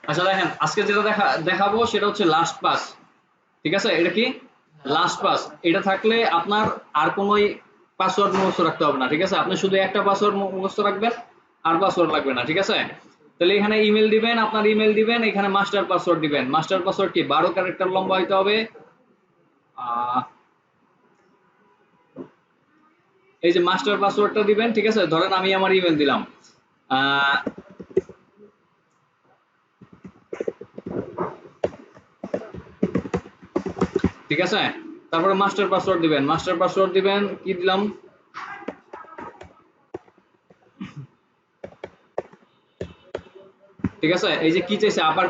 আচ্ছা দেখেন আজকে যেটা দেখাবো সেটা হচ্ছে লাস্ট পাস। ঠিক আছে, এটা কি লাস্ট পাস। এটা থাকলে আপনার আর কোনো পাসওয়ার্ড মুখস্থ রাখতে হবে না। ঠিক আছে, আপনি শুধু একটা পাসওয়ার্ড মুখস্থ রাখবেন, আর পাসওয়ার্ড লাগবে না। ঠিক আছে, তাহলে এখানে ইমেল দিবেন, আপনার ইমেল দিবেন, এখানে মাস্টার পাসওয়ার্ড দিবেন। মাস্টার পাসওয়ার্ড কি 12 ক্যারেক্টার লম্বা হইতে হবে। এই যে মাস্টার পাসওয়ার্ডটা দিবেন। ঠিক আছে, ধরেন আমি আমার ইমেল দিলাম, ঠিক আছে, তারপরে মাস্টার পাসওয়ার্ড দিবেন। মাস্টার পাসওয়ার্ড দিবেন, কি দিলাম, ঠিক আছে। এই যে কি চাইছে, আপার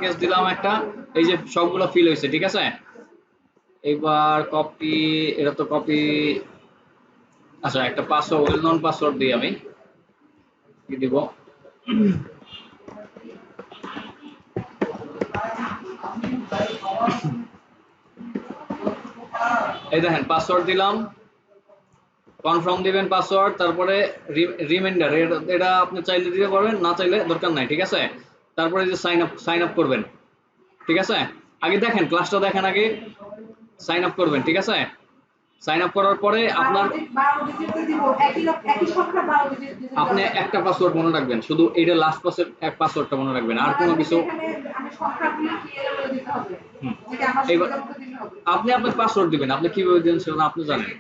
কেস দিলাম একটা, এই যে সবগুলো ফিল হয়েছে। ঠিক আছে, এবার কপি, এটা তো কপি। আচ্ছা একটা পাসওয়ার্ড, ওয়েল নন পাসওয়ার্ড দিই আমি, কি দিব, এই দেখেন পাসওয়ার্ড দিলাম, কনফার্ম দিবেন পাসওয়ার্ড, তারপরে রিমাইন্ডার, এটা আপনি চাইলে দিতে পারবেন, না চাইলে দরকার নাই। ঠিক আছে, তারপরে যে সাইন আপ করবেন। ঠিক আছে, আগে দেখেন ক্লাসটা দেখেন, আগে সাইন আপ করবেন। ঠিক আছে, সাইন আপ করার পরে আপনার আপনি একটা পাসওয়ার্ড মনে রাখবেন, শুধু এটা লাস্ট পাসের এক পাসওয়ার্ডটা মনে রাখবেন, আর কোনো কিছু। এবার আপনি আপনার পাসওয়ার্ড দিবেন, আপনি কিভাবে দিবেন সেটা আপনি জানেন।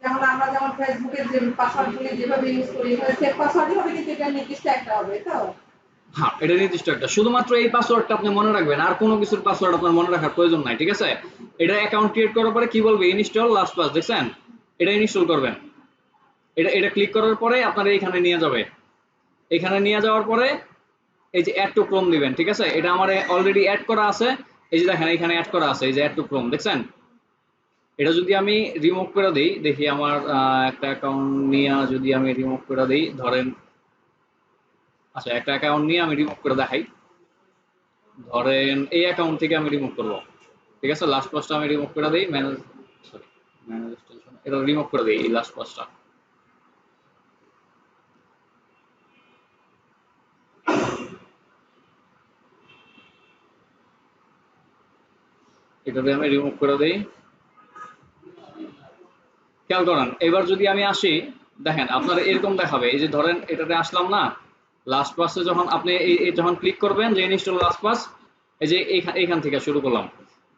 যেমন আমরা যেমন ফেসবুকের যে পাসওয়ার্ডগুলি যেভাবে ইউজ করি সেভ পাসওয়ার্ডই হবে, কিন্তু এটা নির্দিষ্ট একটা হবে তো। হ্যাঁ, এটা নির্দিষ্ট একটা, শুধুমাত্র এই পাসওয়ার্ডটা আপনি মনে রাখবেন, আর কোনো কিছুর পাসওয়ার্ড আপনার মনে রাখার প্রয়োজন নাই। ঠিক আছে, এটা অ্যাকাউন্ট ক্রিয়েট করার পরে কি বলবে, ইনস্টল লাস্ট পাস, দেখছেন, এটা ইনস্টল করবেন। এটা ক্লিক করার পরে আপনার এইখানে নিয়ে যাবে। এখানে নিয়ে যাওয়ার পরে এই যে অ্যাড টু ক্রোম দিবেন। ঠিক আছে, এটা আমার অলরেডি অ্যাড করা আছে, এই যে দেখেন এখানে অ্যাড করা আছে, এই যে অ্যাড টু ক্রোম, দেখছেন। এটা যদি আমি রিমুভ করে দিই, দেখি আমার একটা অ্যাকাউন্ট নিয়ে যদি আমি রিমুভ করে দিই, ধরেন, আচ্ছা একটা অ্যাকাউন্ট নিয়ে আমি রিমুভ করে দেখাই, ধরেন এই অ্যাকাউন্ট থেকে আমি রিমুভ করব। ঠিক আছে, লাস্ট পাসটা আমি রিমুভ করে দিই, ম্যানেজ, সরি, ম্যানেজ এক্সটেনশন, এটা রিমুভ করে দিই এই লাস্ট পাসটা। এটাতে আমি রিমুভ করে দিই। খেয়াল করেন, এবার যদি আমি আসি, দেখেন আপনার এরকম দেখাবে, এই যে ধরেন এটাতে আসলাম না, লাস্ট পাসে যখন আপনি যখন ক্লিক করবেন যে ইনস্টল লাস্ট পাস, এই যে এইখান থেকে শুরু করলাম,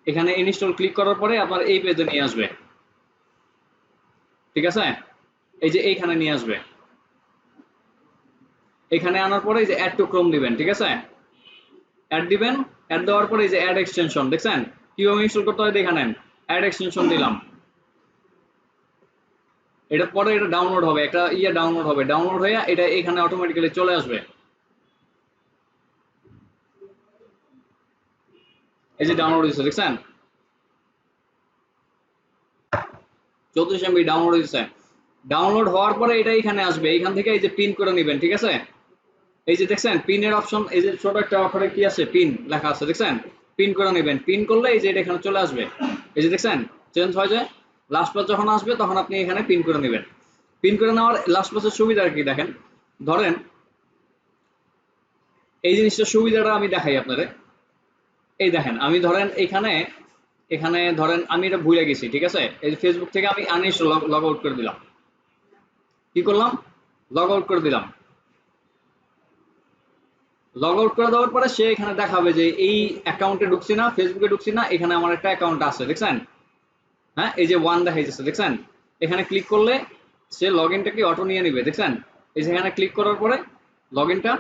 এখানে ইনস্টল ক্লিক করার পরে আপনার এই পেজে নিয়ে আসবে। ঠিক আছে, এই যে এইখানে নিয়ে আসবে, এখানে আনার পরে এই যে অ্যাড টু ক্রোম দিবেন। ঠিক আছে, অ্যাড দিবেন, অ্যাড দেওয়ার পরে এই যে অ্যাড এক্সটেনশন, দেখছেন কিভাবে ইনস্টল করতে হয়, দেখে নেন। অ্যাড এক্সটেনশন দিলাম, এটা পরে এটা ডাউনলোড হবে, একটা ডাউনলোড হবে, ডাউনলোড হয়ে এটা এখানে অটোমেটিক্যালি চলে আসবে। এই যে ডাউনলোড হয়েছে, দেখছেন 34 MB ডাউনলোড হয়েছে। ডাউনলোড হওয়ার পরে এটা এখানে আসবে, এখান থেকে এই যে পিন করে নেবেন। ঠিক আছে, এই যে দেখছেন পিনের অপশন, এই যে ছোট একটা অক্ষরে কি আছে, পিন লেখা আছে, দেখছেন, পিন করে নেবেন। পিন করলে এই যে এটা এখানে চলে আসবে, এই যে দেখছেন চেঞ্জ হয়ে যায়। লাস্ট পাস যখন আসবে তখন আপনি এখানে পিন করে নেবেন। পিন করে নেওয়ার লাস্ট পাসের সুবিধা কি দেখেন, ধরেন এই জিনিসটার সুবিধাটা আমি দেখাই আপনাদের। এই দেখেন আমি ধরেন এখানে এখানে ধরেন আমি এটা ভুলে গেছি। ঠিক আছে, এই যে ফেসবুক থেকে আমি আনইনস্টল লগ আউট করে দিলাম, কি করলাম, লগ আউট করে দিলাম। লগ আউট করে দেওয়ার পরে সে এখানে দেখাবে যে এই অ্যাকাউন্টে ঢুকছি না, ফেসবুকে ঢুকছি না, এখানে আমার একটা অ্যাকাউন্ট আছে, দেখছেন, হ্যাঁ এই যে ওয়ান দেখাইতেছে, দেখছেন। এখানে ক্লিক করলে সে লগ ইনটাকে অটো নিয়ে নিবে, দেখছেন। এই যে এখানে ক্লিক করার পরে লগ ইনটা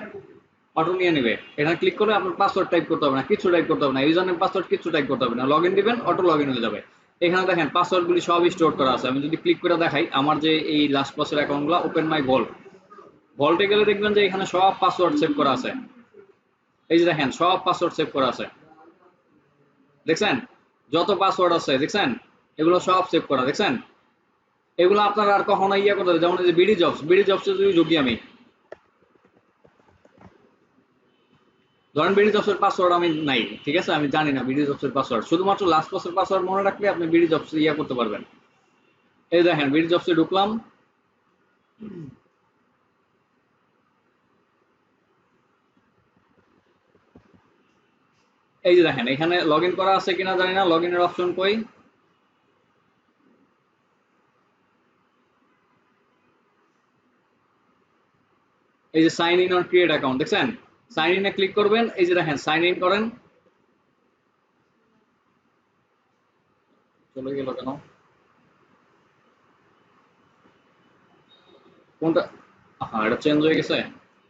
অটো নিয়ে নেবে। এখানে ক্লিক করলে আপনার পাসওয়ার্ড টাইপ করতে হবে না, কিছু টাইপ করতে হবে না, ইউজার নেম পাসওয়ার্ড কিছু টাইপ করতে হবে না, লগ ইন দিবেন, অটো লগ ইন হয়ে যাবে। এখানে দেখেন পাসওয়ার্ডগুলি সবই স্টোর করা আছে। আমি যদি ক্লিক করে দেখাই আমার যে এই লাস্ট পাসের অ্যাকাউন্টগুলো, ওপেন মাই ভল্ট, ভল্টে গেলে দেখবেন যে এখানে সব পাসওয়ার্ড সেভ করা আছে। এই যে দেখেন সব পাসওয়ার্ড সেভ করা আছে, দেখছেন, যত পাসওয়ার্ড আছে দেখছেন, এগুলো সব সেভ করা, দেখছেন। এগুলো আপনার আর কখনো করতে হবে, যেমন এই যে বিডি জবসে যদি ঢুকি আমি, ধরেন বিডি জবসের পাসওয়ার্ড আমি নাই, ঠিক আছে, আমি জানি না বিডি জবসের পাসওয়ার্ড, শুধুমাত্র লাস্ট পাসের পাসওয়ার্ড মনে রাখলে আপনি বিডি জবস করতে পারবেন। এই দেখেন বিডি জবসে ঢুকলাম, এই যে দেখেন এখানে লগইন করা আছে কিনা জানি না, লগইনের অপশন কই, এই যে sign in or create account দেখছেন, সাইন ইনে ক্লিক করবেন, এই যে দেখেন সাইন ইন করেন, চলে গেল কেন কোনটা, হ্যাঁ এটা চেঞ্জ হয়ে গেছে,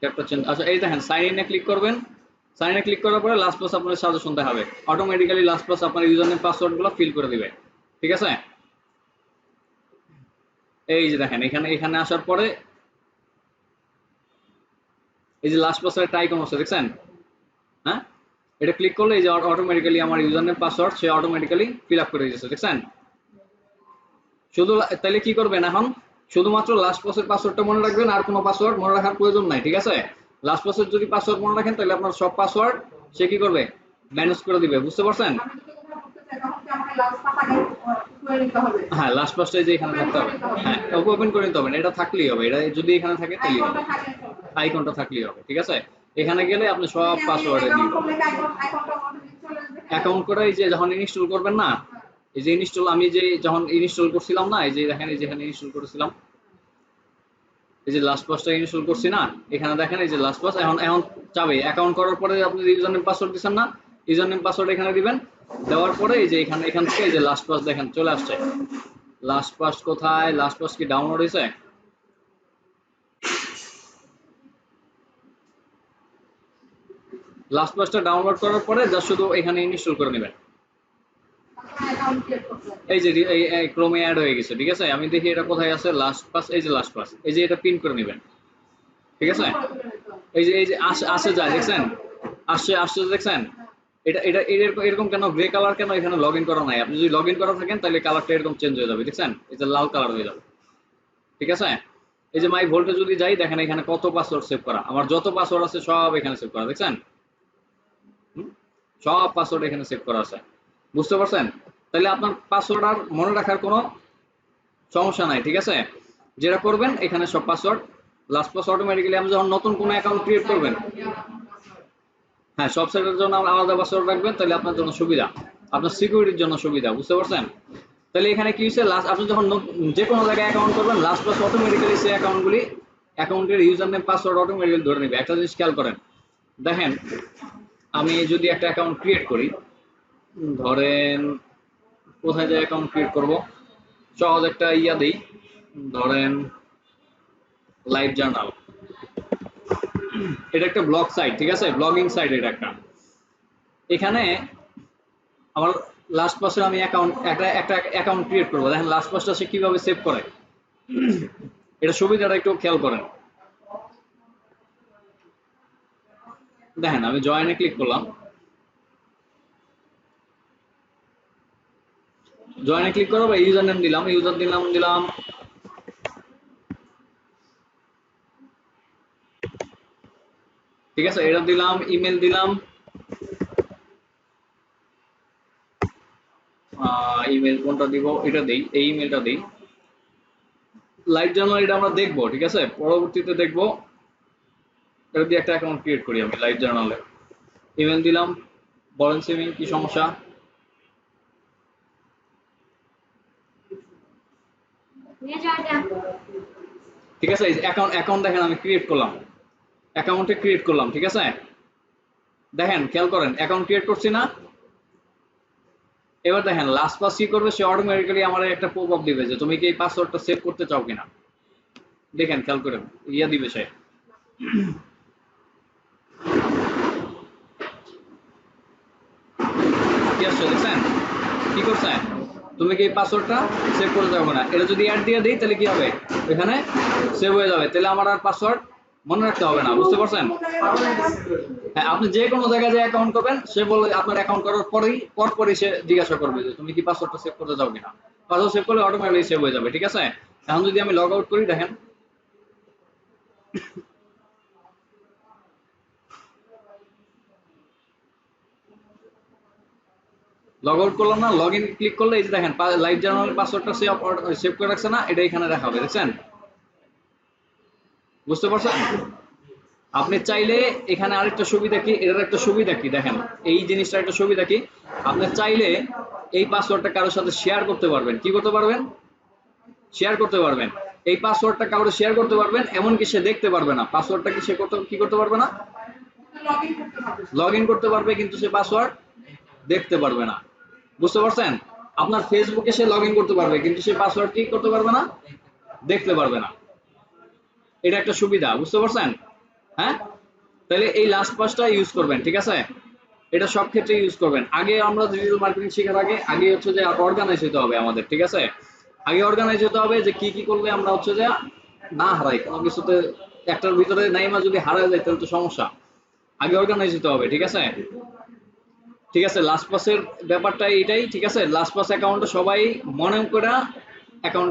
ট্যাবটা চেঞ্জ, আচ্ছা এই দেখেন সাইন ইনে ক্লিক করবেন, সাইন ইনে ক্লিক করার পরে লাস্টপাস আপনার সাজেশন দেখাবে, অটোমেটিক্যালি লাস্টপাস আপনার ইউজার নেম পাসওয়ার্ডগুলো ফিল করে দিবে, ঠিক আছে। এই যে দেখেন এখানে এখানে আসার পরে এই যে লাস্টপাসের একটা আইকন আছে দেখছেন, হ্যাঁ এটা ক্লিক করলে এই যে অটোমেটিক্যালি আমার ইউজার নেম পাসওয়ার্ড সে অটোমেটিক্যালি ফিল আপ করে দিয়েছে দেখছেন। শুধু তাহলে কি করবেন এখন, শুধুমাত্র লাস্ট পাসের পাসওয়ার্ডটা মনে রাখবেন, আর কোনো পাসওয়ার্ড মনে রাখার প্রয়োজন নাই, ঠিক আছে। লাস্ট পাসের যদি পাসওয়ার্ড মনে রাখেন তাহলে আপনার সব পাসওয়ার্ড সে কি করবে, ম্যানেজ করে দিবে, বুঝতে পারছেন। হ্যাঁ লাস্ট পাসটা যে এখানে থাকতে হবে, হ্যাঁ ওপেন করে নিতে হবে, এটা থাকলেই হবে, এটা যদি এখানে থাকে তাহলেই হবে, আইকনটা থাকলেই হবে, ঠিক আছে। এখানে গেলে আপনি সব পাসওয়ার্ডে দিবেন, অ্যাকাউন্ট করে এই যে যখন ইনস্টল করবেন না, এই যে ইনস্টল আমি যে যখন ইনস্টল করছিলাম না, এই যে দেখেন এই যে এখানে ইনস্টল করেছিলাম, এই যে লাস্ট পাসটা ইনস্টল করছি না, এখানে দেখেন এই যে লাস্ট পাস, এখন এখন যাবে অ্যাকাউন্ট করার পরে আপনি ইউজার নেম পাসওয়ার্ড দিবেন না, ইউজার নেম পাসওয়ার্ড এখানে দিবেন, দেওয়ার পরে এই যে এখান থেকে এই যে লাস্ট পাস দেখেন চলে আসছে, লাস্ট পাস কোথায়, লাস্ট পাস কি ডাউনলোড হয়েছে, লাস্ট পাসটা ডাউনলোড করার পরে জাস্ট শুধু এখানে ইনস্টল করে নেবেন, এই যে এই ক্রোমে অ্যাড হয়ে গেছে, ঠিক আছে। আমি দেখি এটা কোথায় আছে, লাস্ট পাস, এই যে লাস্ট পাস, এই যে এটা পিন করে নেবেন, ঠিক আছে। এই যে আসে যায় দেখছেন, আসছে আসছে দেখছেন, এটা এটা এরকম কেন গ্রে কালার কেন, এখানে লগ ইন করা নাই, আপনি যদি লগ ইন করা থাকেন তাহলে কালারটা এরকম চেঞ্জ হয়ে যাবে দেখছেন, এই যে লাল কালার হয়ে যাবে, ঠিক আছে। এই যে মাই ভোল্টে যদি যাই দেখেন এখানে কত পাসওয়ার্ড সেভ করা, আমার যত পাসওয়ার্ড আছে সব এখানে সেভ করা দেখছেন, সব পাসওয়ার্ড এখানে সেভ করা আছে, বুঝতে পারছেন। তাহলে আপনার পাসওয়ার্ড আর মনে রাখার কোনো সমস্যা নাই, ঠিক আছে। যেটা করবেন এখানে সব পাসওয়ার্ড লাস্ট পাস অটোমেটিক্যালি আপনি যখন নতুন কোনো অ্যাকাউন্ট ক্রিয়েট করবেন, হ্যাঁ সব সাইটের জন্য আলাদা পাসওয়ার্ড রাখবেন, তাহলে আপনার জন্য সুবিধা, আপনার সিকিউরিটির জন্য সুবিধা, বুঝতে পারছেন। তাহলে এখানে কি হচ্ছে, লাস্ট আপনি যখন যে কোনো জায়গায় অ্যাকাউন্ট করবেন লাস্ট পাস অটোমেটিক্যালি সেই অ্যাকাউন্টগুলি অ্যাকাউন্টের ইউজার নেম পাসওয়ার্ড অটোমেটিক্যালি ধরে নেবে। একটা জিনিস খেয়াল করেন, দেখেন আমি যদি একটা অ্যাকাউন্ট ক্রিয়েট করি, ধরেন কোথায় যে অ্যাকাউন্ট ক্রিয়েট করব, সহজ একটা ইয়া দেই, ধরেন লাইভ জার্নাল, এটা একটা ব্লগ সাইট, ঠিক আছে, ব্লগিং সাইট এটা একটা, এখানে আমার লাস্ট পাসে আমি একটা অ্যাকাউন্ট ক্রিয়েট করবো, দেখেন লাস্ট পাসটা সে কিভাবে সেভ করে, এটা সুবিধাটা একটু খেয়াল করেন। দেখেন আমি জয়েনে ক্লিক করলাম, জয়েনে ক্লিক করবো, ইউজার নেম দিলাম, দিলাম ঠিক আছে, এটা দিলাম, ইমেল দিলাম, ইমেল কোনটা দিব, এটা দেই, এই ইমেলটা দেই, লাইভ জার্নাল এটা আমরা দেখবো, ঠিক আছে, পরবর্তীতে দেখবো, এটা দিয়ে একটা অ্যাকাউন্ট ক্রিয়েট করি আমি লাইভ জার্নালে, ইমেল দিলাম, বলেন সিমিং কি সমস্যা, ঠিক আছে, অ্যাকাউন্ট দেখেন আমি ক্রিয়েট করলাম, অ্যাকাউন্টে ক্রিয়েট করলাম, ঠিক আছে। দেখেন খেয়াল করেন অ্যাকাউন্ট ক্রিয়েট করছি না, এবার দেখেন লাস্ট পাস কি করবে, সে অটোমেটিক্যালি আমার একটা পপ আপ দিবে যে তুমি কি এই পাসওয়ার্ডটা সেভ করতে চাও কিনা, দেখেন খেয়াল করেন ইয়া দিবে সে, কি আসছে দেখছেন, কি করছে, তুমি কি এই পাসওয়ার্ডটা সেভ করতে চাও না, এটা যদি অ্যাড দিয়ে দিই তাহলে কি হবে, এখানে সেভ হয়ে যাবে, তাহলে আমার আর পাসওয়ার্ড মনে রাখতে হবে না, বুঝতে পারছেন। হ্যাঁ আপনি যে কোনো জায়গায় যে অ্যাকাউন্ট করবেন সে বলে আপনার অ্যাকাউন্ট করার পরপরই সে জিজ্ঞাসা করবে যে তুমি কি পাসওয়ার্ডটা সেভ করতে চাও কিনা, পাসওয়ার্ড সেভ করলে অটোমেটিক্যালি সেভ হয়ে যাবে, ঠিক আছে। এখন যদি আমি লগ আউট করি, দেখেন লগ আউট করলাম না, লগ ইন ক্লিক করলে এই যে দেখেন লাইভ জার্নালের পাসওয়ার্ডটা সেভ করে রাখছে না, এটা এখানে দেখাবে দেখছেন, বুঝতে পারছেন। আপনি চাইলে এখানে আরেকটা সুবিধা কি, এটার একটা সুবিধা কি দেখেন, এই জিনিসটার একটা সুবিধা কি, আপনি চাইলে এই পাসওয়ার্ডটা কারোর সাথে শেয়ার করতে পারবেন। কি করতে পারবেন? শেয়ার করতে পারবেন। এই পাসওয়ার্ডটা কাউকে শেয়ার করতে পারবেন, এমনকি সে দেখতে পারবে না পাসওয়ার্ডটা কি, সে কি করতে পারবে না, লগ ইন করতে পারবে, কিন্তু সে পাসওয়ার্ড দেখতে পারবে না। বুঝতে পারছেন? আপনার ফেসবুকে সে লগ ইন করতে পারবে, কিন্তু সে পাসওয়ার্ড কি করতে পারবে না, দেখতে পারবে না। এটা একটা সুবিধা, বুঝতে পারছেন? হ্যাঁ, তাহলে এই লাস্ট পাসটা ইউজ করবেন, ঠিক আছে? এটা সব ক্ষেত্রে ইউজ করবেন। আগে আমরা ডিজিটাল মার্কেটিং শেখার আগে হচ্ছে যে অর্গানাইজ হতে হবে আমাদের, ঠিক আছে? আগে অর্গানাইজ হতে হবে যে কি কি করলে আমরা হচ্ছে যে না হারাই কোনো কিছুতে, একটার ভিতরে নাইমা যদি হারায় যায় তাহলে তো সমস্যা। আগে অর্গানাইজ হতে হবে, ঠিক আছে? ঠিক আছে, লাস্ট পাসের ব্যাপারটা এটাই, ঠিক আছে? লাস্ট পাস অ্যাকাউন্টে সবাই মনে করে অ্যাকাউন্ট